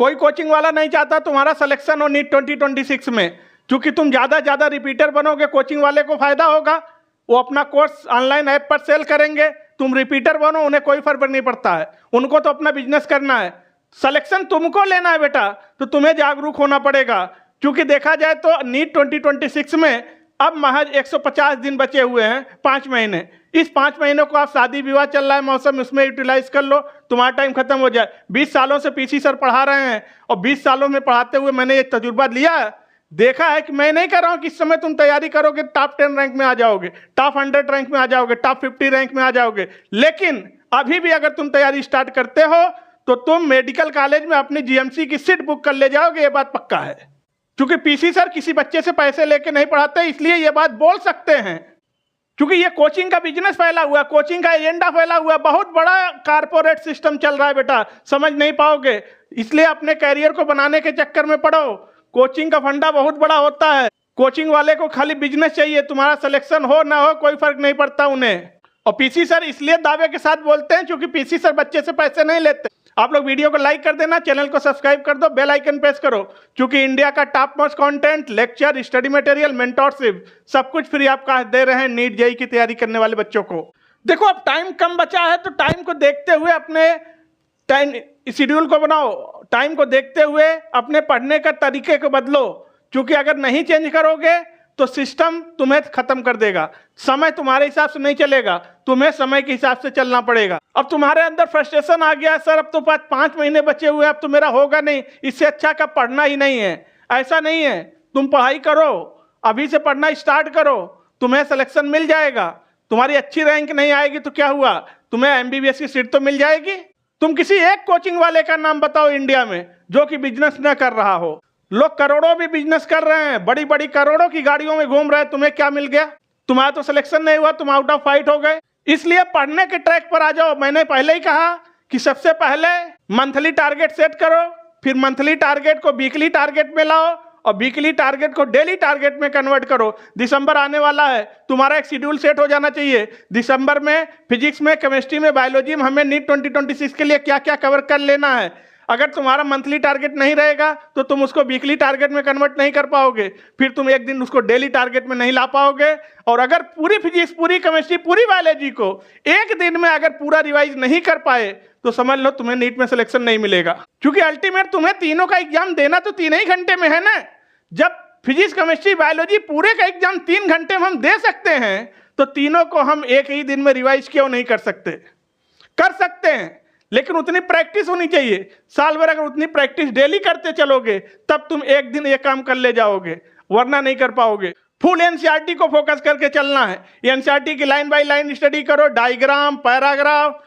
कोई कोचिंग वाला नहीं चाहता तुम्हारा सिलेक्शन हो नीट 2026 में, क्योंकि तुम ज़्यादा रिपीटर बनोगे, कोचिंग वाले को फायदा होगा, वो अपना कोर्स ऑनलाइन ऐप पर सेल करेंगे, तुम रिपीटर बनो, उन्हें कोई फर्क नहीं पड़ता है, उनको तो अपना बिजनेस करना है। सिलेक्शन तुमको लेना है बेटा, तो तुम्हें जागरूक होना पड़ेगा, क्योंकि देखा जाए तो नीट 2026 में अब महज 150 दिन बचे हुए हैं, 5 महीने। इस 5 महीनों को आप शादी विवाह चल रहा है मौसम, इसमें यूटिलाइज कर लो, तुम्हारा टाइम खत्म हो जाए। 20 सालों से पीसी सर पढ़ा रहे हैं और 20 सालों में पढ़ाते हुए मैंने ये तजुर्बा लिया है, देखा है कि मैं नहीं कर रहा हूँ कि इस समय तुम तैयारी करोगे टॉप 10 रैंक में आ जाओगे, टॉप 100 रैंक में आ जाओगे, टॉप 50 रैंक में आ जाओगे, लेकिन अभी भी अगर तुम तैयारी स्टार्ट करते हो तो तुम मेडिकल कॉलेज में अपनी जीएमसी की सीट बुक कर ले जाओगे, ये बात पक्का है। क्योंकि पीसी सर किसी बच्चे से पैसे लेके नहीं पढ़ाते, इसलिए ये बात बोल सकते हैं, क्योंकि ये कोचिंग का बिजनेस फैला हुआ है, कोचिंग का एजेंडा फैला हुआ है, बहुत बड़ा कारपोरेट सिस्टम चल रहा है बेटा, समझ नहीं पाओगे। इसलिए अपने कैरियर को बनाने के चक्कर में पड़ो, कोचिंग का फंडा बहुत बड़ा होता है। कोचिंग वाले को खाली बिजनेस चाहिए, तुम्हारा सिलेक्शन हो ना हो कोई फर्क नहीं पड़ता उन्हें। और पीसी सर इसलिए दावे के साथ बोलते हैं क्योंकि पीसी सर बच्चे से पैसे नहीं लेते। आप लोग वीडियो को लाइक कर देना, चैनल को सब्सक्राइब कर दो, बेल आइकन प्रेस करो, क्योंकि इंडिया का top most content, lecture, study material, mentorship सब कुछ फ्री आपका दे रहे हैं नीट जेईई की तैयारी करने वाले बच्चों को। देखो अब टाइम कम बचा है, तो टाइम को देखते हुए अपने टाइम शेड्यूल को बनाओ, टाइम को देखते हुए अपने पढ़ने का तरीके को बदलो, क्योंकि अगर नहीं चेंज करोगे तो सिस्टम तुम्हें खत्म कर देगा। समय तुम्हारे हिसाब से नहीं चलेगा, तुम्हें समय के हिसाब से चलना पड़ेगा। अब तुम्हारे अंदर फ्रस्ट्रेशन आ गया, सर अब तो 5 महीने बचे हुए, अब तो मेरा होगा नहीं, इससे अच्छा का पढ़ना ही नहीं है। ऐसा नहीं है, तुम पढ़ाई करो, अभी से पढ़ना स्टार्ट करो, तुम्हें सिलेक्शन मिल जाएगा। तुम्हारी अच्छी रैंक नहीं आएगी तो क्या हुआ, तुम्हें एमबीबीएस की सीट तो मिल जाएगी। तुम किसी एक कोचिंग वाले का नाम बताओ इंडिया में जो कि बिजनेस न कर रहा हो। लोग करोड़ों भी बिजनेस कर रहे हैं, बड़ी बड़ी करोड़ों की गाड़ियों में घूम रहे हैं, तुम्हें क्या मिल गया? तुम्हारा तो सिलेक्शन नहीं हुआ, तुम आउट ऑफ फाइट हो गए। इसलिए पढ़ने के ट्रैक पर आ जाओ। मैंने पहले ही कहा कि सबसे पहले मंथली टारगेट सेट करो, फिर मंथली टारगेट को वीकली टारगेट में लाओ और वीकली टारगेट को डेली टारगेट में कन्वर्ट करो। दिसंबर आने वाला है, तुम्हारा एक शेड्यूल सेट हो जाना चाहिए। दिसंबर में फिजिक्स में, केमिस्ट्री में, बायोलॉजी में हमें नीट 2026 के लिए क्या क्या कवर कर लेना है। अगर तुम्हारा मंथली टारगेट नहीं रहेगा तो तुम उसको वीकली टारगेट में कन्वर्ट नहीं कर पाओगे, फिर तुम एक दिन उसको डेली टारगेट में नहीं ला पाओगे। और अगर पूरी फिजिक्स, पूरी केमिस्ट्री, पूरी बायोलॉजी को एक दिन में अगर पूरा रिवाइज नहीं कर पाए तो समझ लो तुम्हें नीट में सिलेक्शन नहीं मिलेगा, क्योंकि अल्टीमेट तुम्हें तीनों का एग्जाम देना तो 3 ही घंटे में है ना। जब फिजिक्स, केमिस्ट्री, बायोलॉजी पूरे का एग्जाम 3 घंटे में हम दे सकते हैं, तो तीनों को हम एक ही दिन में रिवाइज क्यों नहीं कर सकते? कर सकते हैं, लेकिन उतनी प्रैक्टिस होनी चाहिए। साल भर अगर उतनी प्रैक्टिस डेली करते चलोगे तब तुम एक दिन ये काम कर ले जाओगे, वरना नहीं कर पाओगे। फुल एनसीईआरटी को फोकस करके चलना है। एनसीईआरटी की लाइन बाय लाइन स्टडी करो, डायग्राम, पैराग्राफ,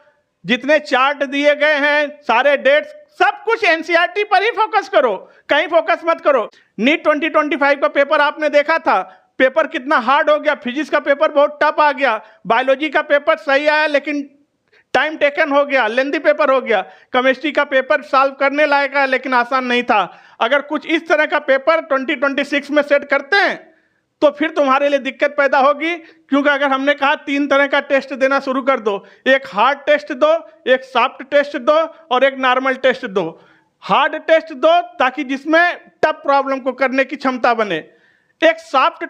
जितने चार्ट दिए गए हैं, सारे डेट्स, सब कुछ एनसीईआरटी पर ही फोकस करो, कहीं फोकस मत करो। नीट 2025 का पेपर आपने देखा था, पेपर कितना हार्ड हो गया। फिजिक्स का पेपर बहुत टफ आ गया, बायोलॉजी का पेपर सही आया लेकिन टाइम टेकन हो गया, लेंथी पेपर हो गया। केमिस्ट्री का पेपर सॉल्व करने लायक है लेकिन आसान नहीं था। अगर कुछ इस तरह का पेपर 2026 में सेट करते हैं तो फिर तुम्हारे लिए दिक्कत पैदा होगी, क्योंकि अगर हमने कहा 3 तरह का टेस्ट देना शुरू कर दो, एक हार्ड टेस्ट दो, एक सॉफ्ट टेस्ट दो और एक नॉर्मल टेस्ट दो। हार्ड टेस्ट दो ताकि जिसमें टफ प्रॉब्लम को करने की क्षमता बने। एक सॉफ्ट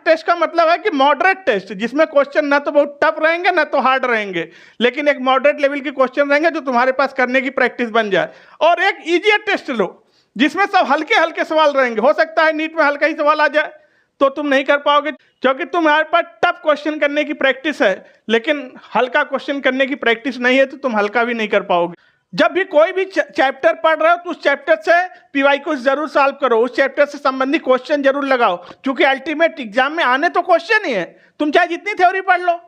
टेस्ट का मतलब है कि मॉडरेट टेस्ट, जिसमें क्वेश्चन ना तो बहुत टफ रहेंगे ना तो हार्ड रहेंगे, लेकिन एक मॉडरेट लेवल के क्वेश्चन रहेंगे जो तुम्हारे पास करने की प्रैक्टिस बन जाए। और एक इजियर टेस्ट लो जिसमें सब हल्के हल्के सवाल रहेंगे। हो सकता है नीट में हल्का ही सवाल आ जाए तो तुम नहीं कर पाओगे, क्योंकि तुम्हारे पास टफ क्वेश्चन करने की प्रैक्टिस है, लेकिन हल्का क्वेश्चन करने की प्रैक्टिस नहीं है तो तुम हल्का भी नहीं कर पाओगे। जब भी कोई भी चैप्टर पढ़ रहे हो तो उस चैप्टर से पीवाईक्यू जरूर सॉल्व करो, उस चैप्टर से संबंधित क्वेश्चन जरूर लगाओ, क्योंकि अल्टीमेट एग्जाम में आने तो क्वेश्चन ही है। तुम चाहे जितनी थ्योरी पढ़ लो,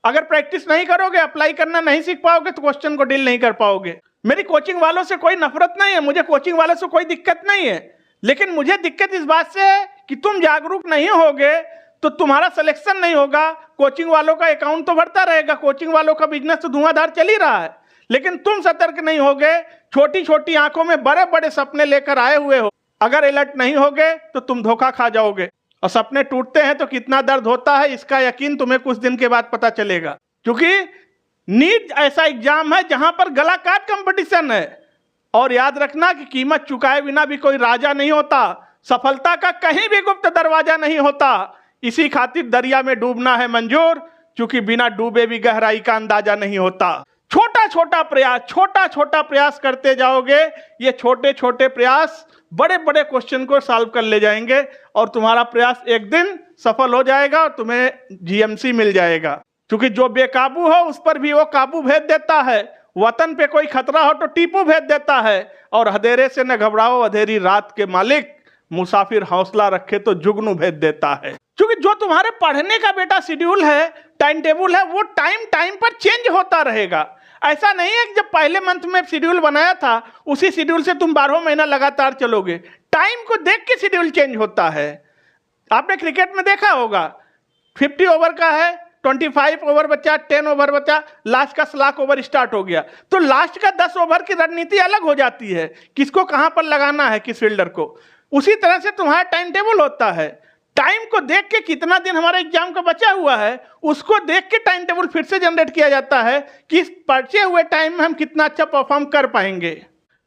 अगर प्रैक्टिस नहीं करोगे, अप्लाई करना नहीं सीख पाओगे तो क्वेश्चन को डील नहीं कर पाओगे। मेरी कोचिंग वालों से कोई नफरत नहीं है, मुझे कोचिंग वालों से कोई दिक्कत नहीं है, लेकिन मुझे दिक्कत इस बात से है कि तुम जागरूक नहीं होगे तो तुम्हारा सिलेक्शन नहीं होगा। कोचिंग वालों का अकाउंट तो बढ़ता रहेगा, कोचिंग वालों का बिजनेस तो धुआंधार चल ही रहा है, लेकिन तुम सतर्क नहीं होगे, छोटी छोटी आंखों में बड़े बड़े सपने लेकर आए हुए हो। अगर अलर्ट नहीं होगे तो तुम धोखा खा जाओगे, और सपने टूटते हैं तो कितना दर्द होता है इसका यकीन तुम्हें कुछ दिन के बाद पता चलेगा। क्योंकि नीट ऐसा एग्जाम है जहां पर गला काट कंपटीशन है। और याद रखना कि कीमत चुकाए बिना भी कोई राजा नहीं होता, सफलता का कहीं भी गुप्त दरवाजा नहीं होता। इसी खातिर दरिया में डूबना है मंजूर, क्योंकि बिना डूबे भी गहराई का अंदाजा नहीं होता। छोटा छोटा प्रयास करते जाओगे, ये छोटे छोटे प्रयास बड़े बड़े क्वेश्चन को सॉल्व कर ले जाएंगे और तुम्हारा प्रयास एक दिन सफल हो जाएगा और तुम्हें जीएमसी मिल जाएगा। क्योंकि जो बेकाबू हो उस पर भी वो काबू भेज देता है। वतन पे कोई खतरा हो तो टीपू भेज देता है। और अंधेरे से न घबराओ अंधेरी रात के मालिक, मुसाफिर हौसला रखे तो जुगनू भेज देता है। क्योंकि जो तुम्हारे पढ़ने का बेटा शेड्यूल है, टाइम टेबल है, वो टाइम पर चेंज होता रहेगा। ऐसा नहीं है कि जब पहले मंथ में शेड्यूल बनाया था उसी शेड्यूल से तुम 12 महीना लगातार चलोगे। टाइम को देख के शेड्यूल चेंज होता है। आपने क्रिकेट में देखा होगा, 50 ओवर का है, 25 ओवर बचा, 10 ओवर बचा, लास्ट का स्लॉक ओवर स्टार्ट हो गया, तो लास्ट का 10 ओवर की रणनीति अलग हो जाती है, किसको कहां पर लगाना है, किस फील्डर को। उसी तरह से तुम्हारा टाइम टेबल होता है। टाइम को देख के कितना दिन हमारा एग्जाम का बचा हुआ है उसको देख के टाइम टेबल फिर से जनरेट किया जाता है कि इस बचे हुए टाइम में हम कितना अच्छा परफॉर्म कर पाएंगे।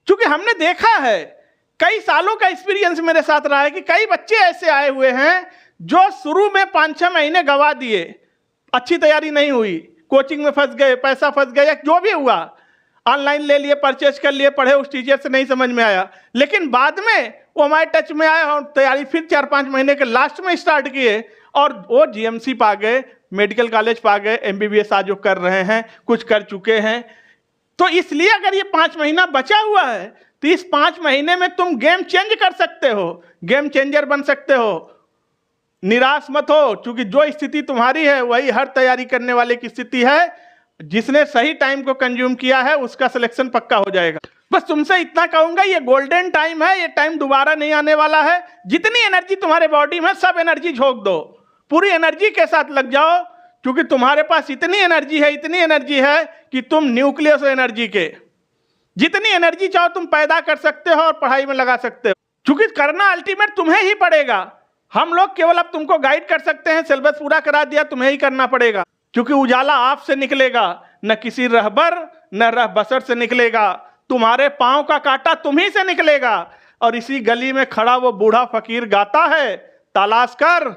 क्योंकि हमने देखा है, कई सालों का एक्सपीरियंस मेरे साथ रहा है कि कई बच्चे ऐसे आए हुए हैं जो शुरू में 5-6 महीने गवा दिए, अच्छी तैयारी नहीं हुई, कोचिंग में फंस गए, पैसा फंस गया, जो भी हुआ, ऑनलाइन ले लिए, परचेज कर लिए, पढ़े, उस टीचर से नहीं समझ में आया, लेकिन बाद में वो हमारे टच में आए और तैयारी फिर 4-5 महीने के लास्ट में स्टार्ट किए और वो जीएमसी पा गए, मेडिकल कॉलेज पा गए, एमबीबीएस आज जो कर रहे हैं, कुछ कर चुके हैं। तो इसलिए अगर ये 5 महीना बचा हुआ है तो इस 5 महीने में तुम गेम चेंज कर सकते हो, गेम चेंजर बन सकते हो। निराश मत हो, क्योंकि जो स्थिति तुम्हारी है वही हर तैयारी करने वाले की स्थिति है। जिसने सही टाइम को कंज्यूम किया है उसका सिलेक्शन पक्का हो जाएगा। बस तुमसे इतना कहूंगा, ये गोल्डन टाइम है, ये टाइम दोबारा नहीं आने वाला है। जितनी एनर्जी तुम्हारे बॉडी में, सब एनर्जी झोंक दो, पूरी एनर्जी के साथ लग जाओ, क्योंकि तुम्हारे पास इतनी एनर्जी है कि तुम न्यूक्लियस हो एनर्जी के। जितनी एनर्जी चाहो तुम पैदा कर सकते हो और पढ़ाई में लगा सकते हो, क्योंकि करना अल्टीमेट तुम्हें ही पड़ेगा। हम लोग केवल अब तुमको गाइड कर सकते हैं, सिलेबस पूरा करा दिया, तुम्हें ही करना पड़ेगा। क्योंकि उजाला आपसे निकलेगा, न किसी रहबर न रह बसर से निकलेगा। तुम्हारे पांव का कांटा तुम्ही से निकलेगा। और इसी गली में खड़ा वो बूढ़ा फकीर गाता है, तलाश कर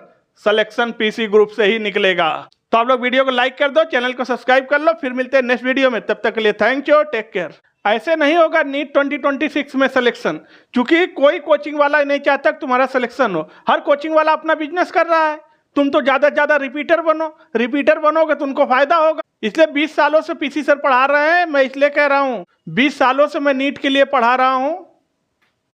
सिलेक्शन पीसी ग्रुप से ही निकलेगा। तो आप लोग वीडियो को लाइक कर दो, चैनल को सब्सक्राइब कर लो। फिर मिलते हैं नेक्स्ट वीडियो में, तब तक के लिए थैंक यू, टेक केयर। ऐसे नहीं होगा नीट 2026 में सिलेक्शन, क्योंकि कोई कोचिंग वाला नहीं चाहता कि तुम्हारा सिलेक्शन हो। हर कोचिंग वाला अपना बिजनेस कर रहा है। तुम तो ज्यादा से ज्यादा रिपीटर बनोगे तो उनको फायदा होगा। इसलिए 20 सालों से पीसी सर पढ़ा रहे हैं, मैं इसलिए कह रहा हूँ 20 सालों से मैं नीट के लिए पढ़ा रहा हूँ।